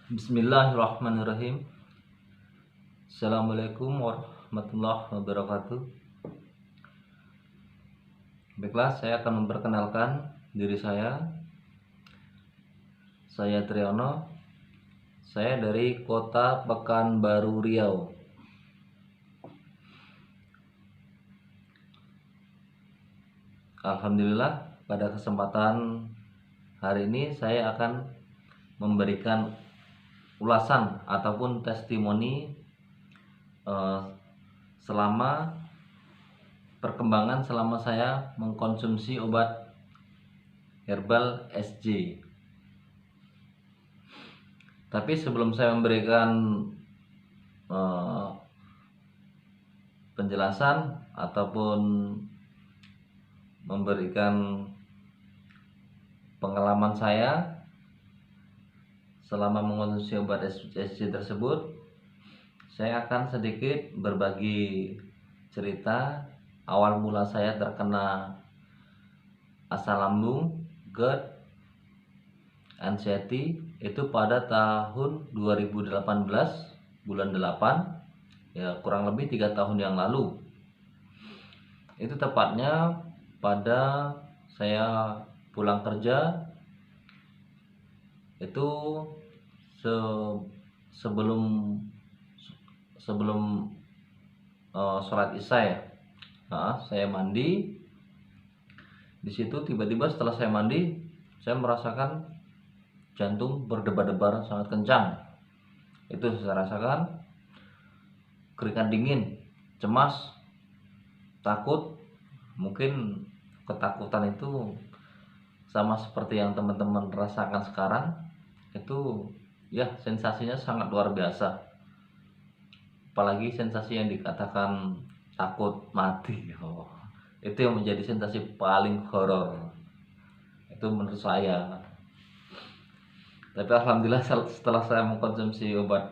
Bismillahirrahmanirrahim. Assalamualaikum warahmatullahi wabarakatuh. Baiklah, saya akan memperkenalkan diri saya. Saya Triyono. Saya dari kota Pekanbaru, Riau. Alhamdulillah, pada kesempatan hari ini saya akan memberikan ulasan ataupun testimoni selama perkembangan selama saya mengkonsumsi obat herbal SJ. Tapi sebelum saya memberikan penjelasan ataupun memberikan pengalaman saya selama mengonsumsi obat SJ tersebut, saya akan sedikit berbagi cerita awal mula saya terkena asam lambung, GERD, anxiety itu pada tahun 2018 bulan 8, ya kurang lebih 3 tahun yang lalu. Itu tepatnya pada saya pulang kerja itu sebelum sholat isya ya. Saya mandi. Di situ tiba-tiba setelah saya mandi, saya merasakan jantung berdebar-debar sangat kencang. Itu saya rasakan, keringat dingin, cemas, takut. Mungkin ketakutan itu sama seperti yang teman-teman rasakan sekarang. Itu ya sensasinya sangat luar biasa. Apalagi sensasi yang dikatakan takut mati. Itu yang menjadi sensasi paling horor. Itu menurut saya. Tapi alhamdulillah setelah saya mengkonsumsi obat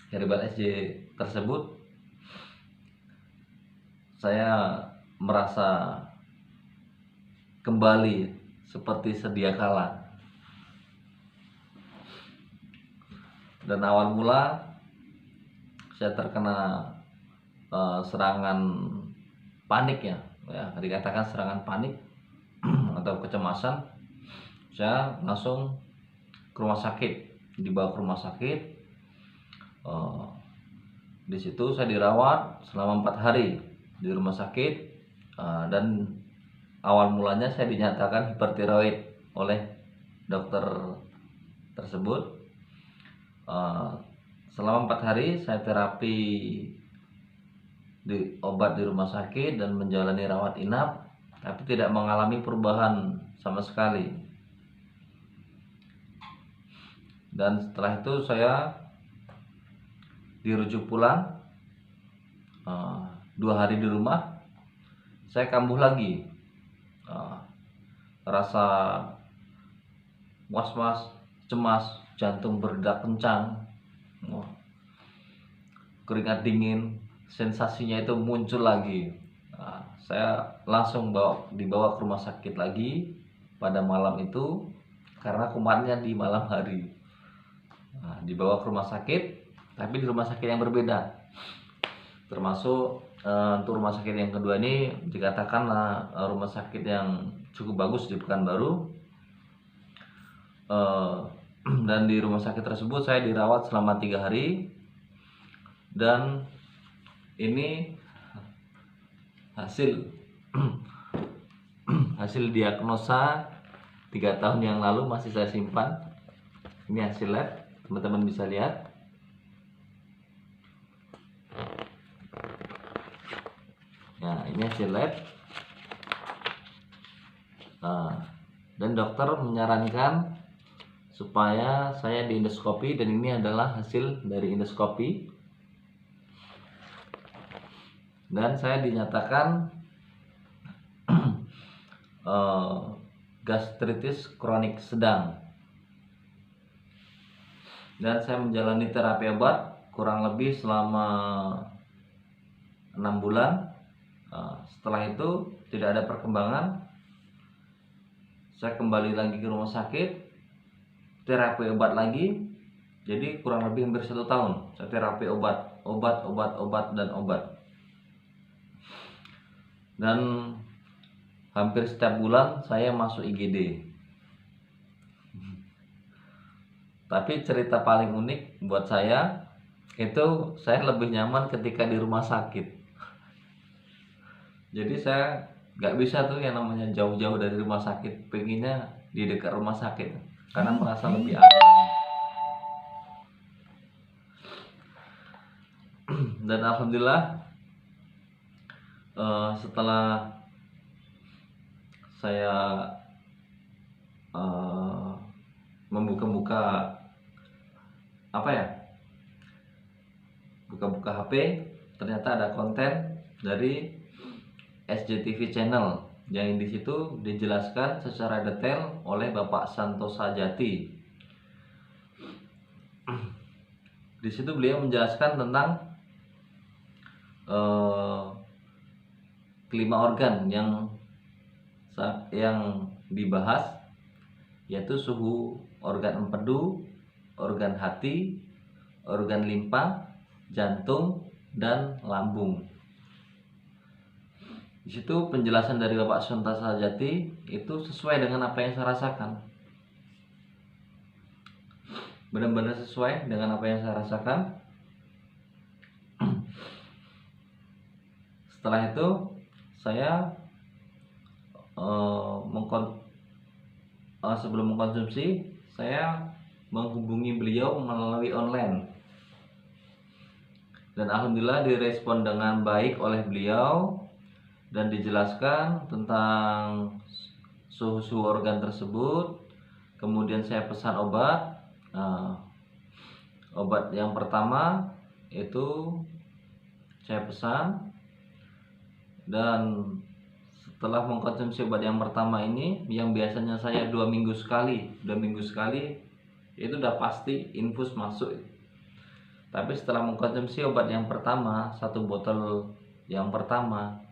herbal SJ tersebut, saya merasa kembali seperti sedia kala. Dan awal mula saya terkena serangan panik ya, dikatakan serangan panik atau kecemasan. Saya langsung ke rumah sakit, dibawa ke rumah sakit. Di situ saya dirawat selama 4 hari di rumah sakit, dan awal mulanya saya dinyatakan hipertiroid oleh dokter tersebut. Selama 4 hari saya terapi obat di rumah sakit dan menjalani rawat inap, tapi tidak mengalami perubahan sama sekali. Dan setelah itu saya dirujuk pulang. 2 hari di rumah, saya kambuh lagi. Rasa was-was, cemas, jantung berdetak kencang, keringat dingin, sensasinya itu muncul lagi. Saya langsung dibawa ke rumah sakit lagi pada malam itu, karena kemarinnya di malam hari. Dibawa ke rumah sakit, tapi di rumah sakit yang berbeda. Termasuk untuk rumah sakit yang kedua ini dikatakan rumah sakit yang cukup bagus di Pekanbaru. Dan di rumah sakit tersebut saya dirawat selama 3 hari. Dan ini hasil diagnosa 3 tahun yang lalu masih saya simpan. Ini hasil lab, teman-teman bisa lihat. Nah, ini hasil lab. Dan dokter menyarankan supaya saya di endoskopi, dan ini adalah hasil dari endoskopi. Dan saya dinyatakan gastritis kronik sedang. Dan saya menjalani terapi obat kurang lebih selama 6 bulan. Setelah itu tidak ada perkembangan. Saya kembali lagi ke rumah sakit, terapi obat lagi, Jadi kurang lebih hampir 1 tahun saya terapi obat dan obat. Dan hampir setiap bulan saya masuk IGD. Tapi cerita paling unik buat saya itu saya lebih nyaman ketika di rumah sakit. Jadi saya nggak bisa tuh yang namanya jauh-jauh dari rumah sakit, pengennya di dekat rumah sakit karena merasa lebih aman. Dan alhamdulillah setelah saya membuka-buka buka-buka HP, ternyata ada konten dari SJTV Channel yang di situ dijelaskan secara detail oleh Bapak Santosa Jati. Di situ beliau menjelaskan tentang kelima organ yang dibahas, yaitu suhu, organ empedu, organ hati, organ limpa, jantung, dan lambung. Di situ penjelasan dari Bapak Santosa Jati itu sesuai dengan apa yang saya rasakan. Benar-benar sesuai dengan apa yang saya rasakan. Setelah itu saya sebelum mengkonsumsi, saya menghubungi beliau melalui online. Dan alhamdulillah direspon dengan baik oleh beliau dan dijelaskan tentang suhu organ tersebut. Kemudian saya pesan obat. Obat yang pertama itu saya pesan, dan setelah mengkonsumsi obat yang pertama ini, yang biasanya saya 2 minggu sekali itu udah pasti infus masuk. Tapi setelah mengkonsumsi obat yang pertama, 1 botol yang pertama,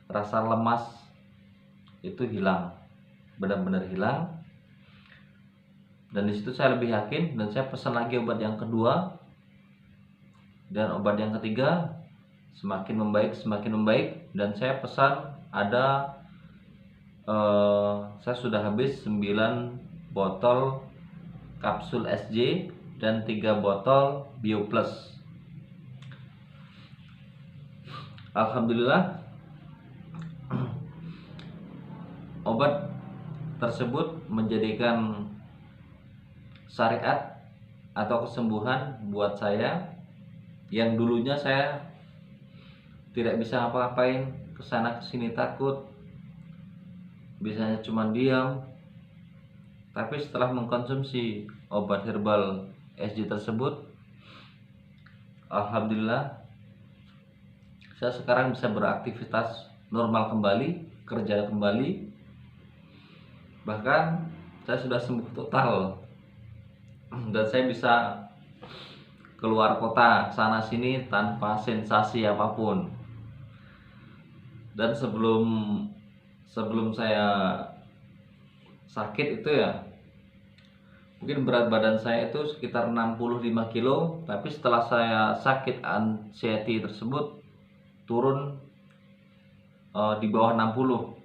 rasa lemas itu hilang, benar-benar hilang. Dan disitu saya lebih yakin, dan saya pesan lagi obat yang kedua, dan obat yang ketiga semakin membaik, dan saya pesan ada saya sudah habis 9 botol kapsul SJ dan 3 botol BioPlus. Alhamdulillah obat tersebut menjadikan syariat atau kesembuhan buat saya yang dulunya saya tidak bisa apa-apain, kesana kesini takut, bisanya cuma diam. Tapi setelah mengkonsumsi obat herbal SJ tersebut, alhamdulillah saya sekarang bisa beraktivitas normal kembali, kerja kembali. Bahkan saya sudah sembuh total, dan saya bisa keluar kota sana sini tanpa sensasi apapun. Dan sebelum saya sakit itu ya, mungkin berat badan saya itu sekitar 65 kilo, tapi setelah saya sakit anxiety tersebut turun di bawah 60.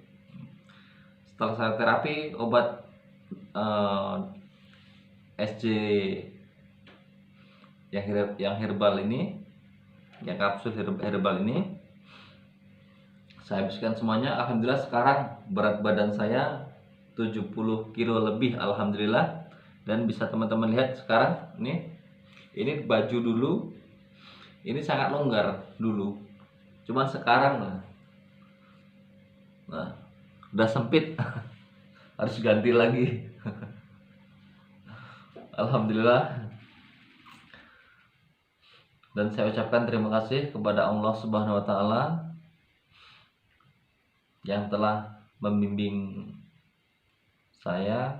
Setelah saya terapi obat SJ yang herbal ini, yang kapsul herbal ini, saya habiskan semuanya. Alhamdulillah sekarang berat badan saya 70 kilo lebih, alhamdulillah. Dan bisa teman-teman lihat sekarang ini baju dulu ini sangat longgar dulu, cuman sekarang udah sempit. Harus ganti lagi. Alhamdulillah. Dan saya ucapkan terima kasih kepada Allah Subhanahu wa taala yang telah membimbing saya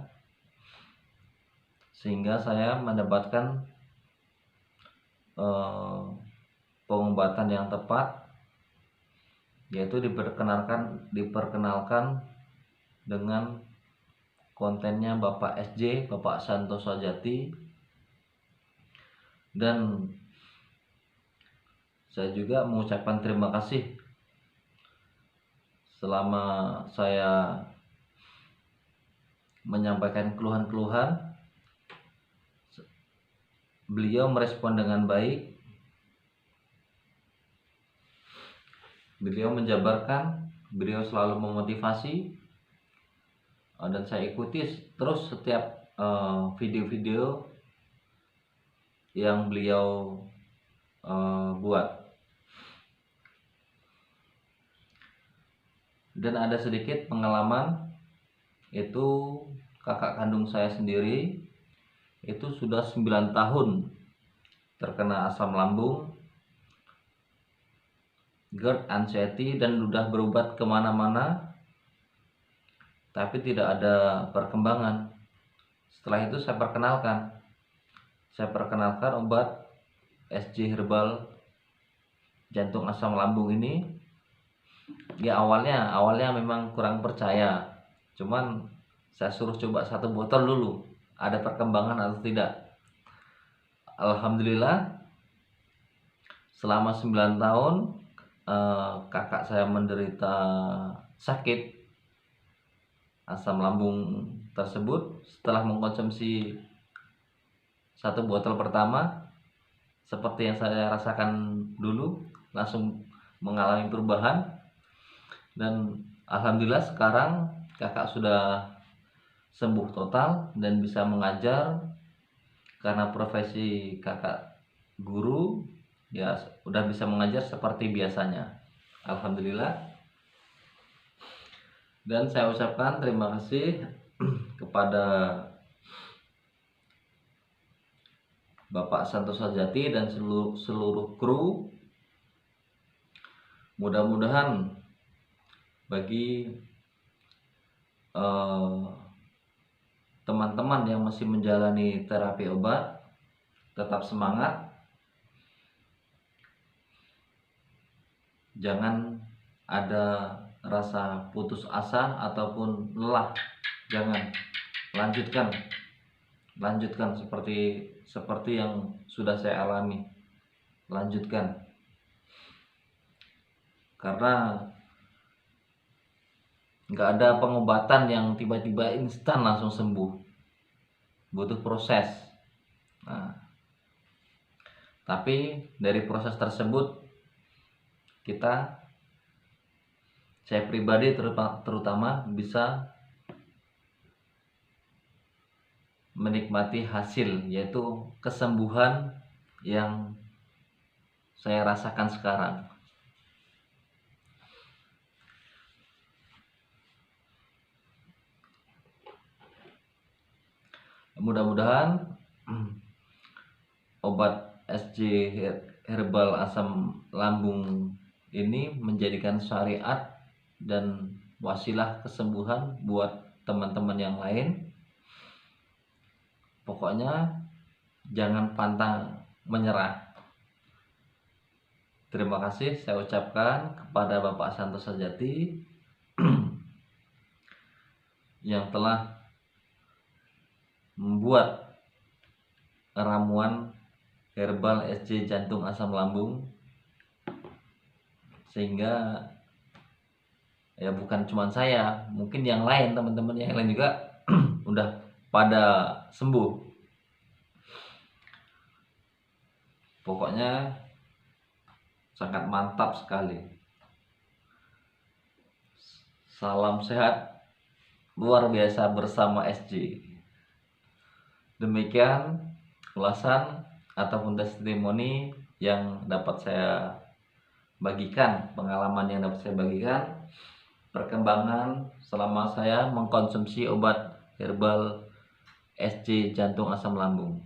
sehingga saya mendapatkan pengobatan yang tepat, yaitu diperkenalkan dengan kontennya Bapak SJ, Bapak Santoso Jati. Dan saya juga mengucapkan terima kasih selama saya menyampaikan keluhan-keluhan, beliau merespon dengan baik. Beliau menjabarkan, beliau selalu memotivasi, dan saya ikuti terus setiap video-video yang beliau buat. Dan ada sedikit pengalaman, itu kakak kandung saya sendiri itu sudah 9 tahun terkena asam lambung, GERD, anxiety, dan sudah berobat kemana-mana, tapi tidak ada perkembangan. Setelah itu saya perkenalkan obat SJ Herbal jantung asam lambung ini. Ya awalnya memang kurang percaya, cuman saya suruh coba 1 botol dulu, ada perkembangan atau tidak. Alhamdulillah selama 9 tahun kakak saya menderita sakit asam lambung tersebut. Setelah mengkonsumsi 1 botol pertama, seperti yang saya rasakan dulu, langsung mengalami perubahan. Dan alhamdulillah sekarang kakak sudah sembuh total dan bisa mengajar, karena profesi kakak guru, ya udah bisa mengajar seperti biasanya, alhamdulillah. Dan saya ucapkan terima kasih kepada Bapak Santoso Jati dan seluruh kru. Mudah-mudahan bagi teman-teman yang masih menjalani terapi obat, tetap semangat, jangan ada rasa putus asa ataupun lelah, jangan, lanjutkan seperti yang sudah saya alami, lanjutkan, karena nggak ada pengobatan yang tiba-tiba instan langsung sembuh, butuh proses. Nah, tapi dari proses tersebut saya pribadi terutama bisa menikmati hasil, yaitu kesembuhan yang saya rasakan sekarang. Mudah-mudahan obat SJ Herbal asam lambung ini menjadikan syariat dan wasilah kesembuhan buat teman-teman yang lain. Pokoknya jangan pantang menyerah. Terima kasih saya ucapkan kepada Bapak Santoso Jati yang telah membuat ramuan herbal SJ jantung asam lambung, sehingga ya bukan cuma saya, mungkin yang lain, teman-teman yang lain juga udah pada sembuh. Pokoknya sangat mantap sekali. Salam sehat luar biasa bersama SJ. Demikian ulasan ataupun testimoni yang dapat saya bagikan, pengalaman yang dapat saya bagikan, perkembangan selama saya mengkonsumsi obat herbal SJ jantung asam lambung.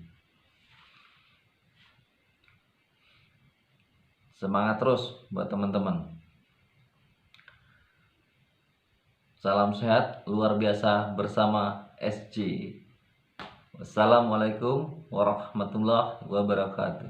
Semangat terus buat teman-teman. Salam sehat luar biasa bersama SJ. Wassalamualaikum warahmatullahi wabarakatuh.